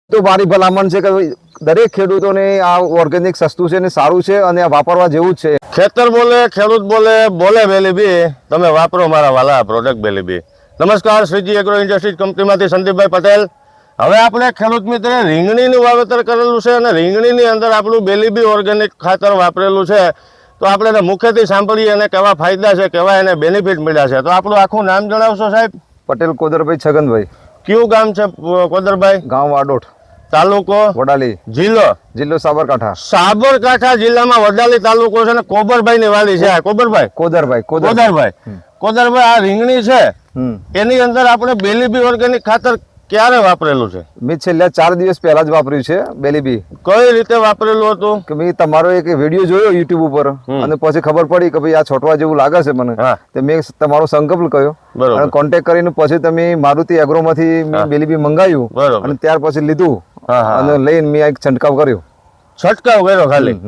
તો મારી ભલામણ છે કે દરેક ખેડૂતોને આ ઓર્ગેનિક સસ્તું છે ને સારું છે અને આ વાપરવા જેવું જ છે. ખેતર બોલે, ખેડૂત બોલે, બોલે બેલીબી. તમે વાપરો મારા વાલા પ્રોડક્ટ બેલીબી. નમસ્કાર, શ્રીજી એગ્રો ઇન્ડસ્ટ્રીઝ કંપનીમાંથી સંદીપભાઈ પટેલ. હવે આપણે ખેડૂત મિત્રે રીંગણીનું વાવેતર કરેલું છે અને રીંગણીની અંદર આપણું બેલીબી ઓર્ગેનિક ખાતર વાપરેલું છે. તો આપણે એને મુખ્યથી સાંભળીએ અને કેવા ફાયદા છે, કેવા એને બેનિફિટ મળ્યા છે. તો આપણું આખું નામ જણાવશો સાહેબ? પટેલ કોદરભાઈ છગનભાઈ. કયું ગામ છે કોદરભાઈ? ગામ વાડોઠ, તાલુકો વડાલી, જિલ્લો સાબરકાંઠા. સાબરકાંઠા જિલ્લામાં વડાલી તાલુકો છે અને કોબરભાઈ ની વાડી છે. કોબરભાઈ કોદરભાઈ આ રીંગણી છે એની અંદર આપણે બેલીબી ઓર્ગેનિક ખાતર ક્યારે વાપરેલું છે? મેં છેલ્લા 4 દિવસ પહેલા જ વાપર્યું છે બેલીબી. કઈ રીતે વાપરેલું હતું? કે મેં તમારો એક વિડીયો જોયો યુટ્યુબ ઉપર અને પછી ખબર પડી કે ભાઈ આ છોટવા જેવું લાગે છે મને, તો મેં તમારો સંકલ્પ કર્યો અને કોન્ટેક્ટ કરીને પછી તમે મારુતિ એગ્રો માંથી બેલીબી મંગાવ્યું અને ત્યાર પછી લીધું અને લઈને મેં એક છંટકાવ કર્યો. છંટકાવ કર્યો ખાલી?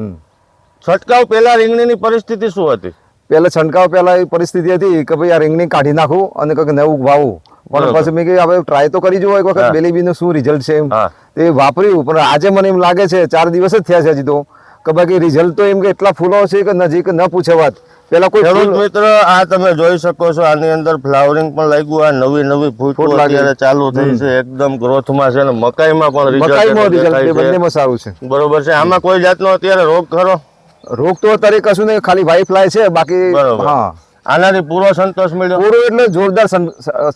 છંટકાવ પહેલા રીંગણીની પરિસ્થિતિ શું હતી? પહેલા છંટકાવ પહેલા એ પરિસ્થિતિ હતી કે ભાઈ આ રીંગણી કાઢી નાખું અને કંઈક નવું વાવું. પણ પછી મેં કહ્યું હવે ટ્રાય તો કરી જોવો એક વખત બેલીબી નું શું રિઝલ્ટ છે એમ. તે વાપર્યું પણ આજે મને એમ લાગે છે 4 દિવસ જ થયા છે હજી તો કે બાકી રિઝલ્ટ તો એમ કે એટલા ફૂલો છે કે નજીક ન પૂછે વાત. પેલા કોઈ ખેડૂત મિત્ર આ તમે જોઈ શકો છો, આની અંદર ફ્લાવરિંગ પણ લાગ્યું, આ નવી ફૂટો અત્યારે ચાલુ થઈ છે, એકદમ ગ્રોથમાં છે અને મકાઈમાં પણ રિઝલ્ટ બંનેમાં સારું છે. બરોબર છે. આમાં કોઈ જાતનો અત્યારે રોગ ખરો? રોગ તો અત્યારે કશું નહીં, ખાલી વ્હાઇટ ફ્લાય છે, બાકી હા. આનાથી પૂરો સંતોષ મળ્યો? પૂરો એટલે જોરદાર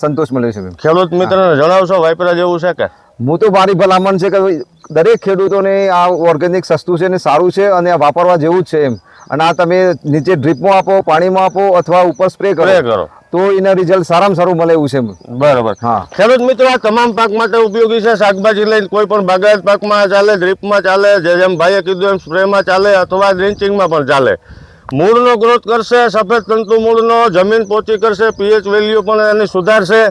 સંતોષ મળ્યો છે. ખેડૂત મિત્રોને જણાવશો વાપરા જેવું છે કે? હું તો મારી ભલામણ છે કે દરેક ખેડૂતોને આ ઓર્ગેનિક સસ્તું છે ને સારું છે અને આ વાપરવા જેવું જ છે એમ. અને આ તમે નીચે ડ્રીપમાં આપો, પાણીમાં આપો અથવા ઉપર સ્પ્રે કરો તો એના રિઝલ્ટ સારામાં સારું મળે એવું છે. બરાબર. હા ખેડૂત મિત્રો, આ તમામ પાક માટે ઉપયોગી છે. શાકભાજી લઈને કોઈ પણ બાગાયત પાકમાં ચાલે, ડ્રીપમાં ચાલે, જેમ ભાઈએ કીધું એમ સ્પ્રેમાં ચાલે અથવા ડ્રિંચિંગમાં પણ ચાલે. મૂળનો ગ્રોથ કરશે, સફેદ તંતુ મૂળનો, જમીન પોચી કરશે, પીએચ વેલ્યુ પણ એની સુધારશે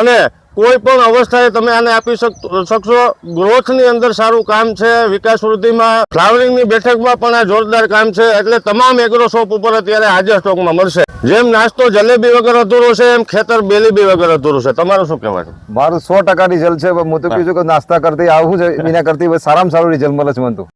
અને કોઈ પણ અવસ્થાએ તમે આને આપી શકશો. ગ્રોથની અંદર સારું કામ છે, વિકાસ વૃદ્ધિમાં, ફ્લાવરિંગની બેઠકમાં પણ આ જોરદાર કામ છે. એટલે તમામ એગ્રો શોપ ઉપર અત્યારે હાજર સ્ટોકમાં મળશે. જેમ નાસ્તો જલેબી વગર અધૂરો છે એમ ખેતર બેલીબી વગર અધૂરું છે. તમારું શું કહેવાય? મારું 100% રિઝલ્ટ છે. હું તો કહું છું કે નાસ્તા કરતી આવું છે, એના કરતી સારામાં સારું રિઝલ્ટ મળે છે મને તો.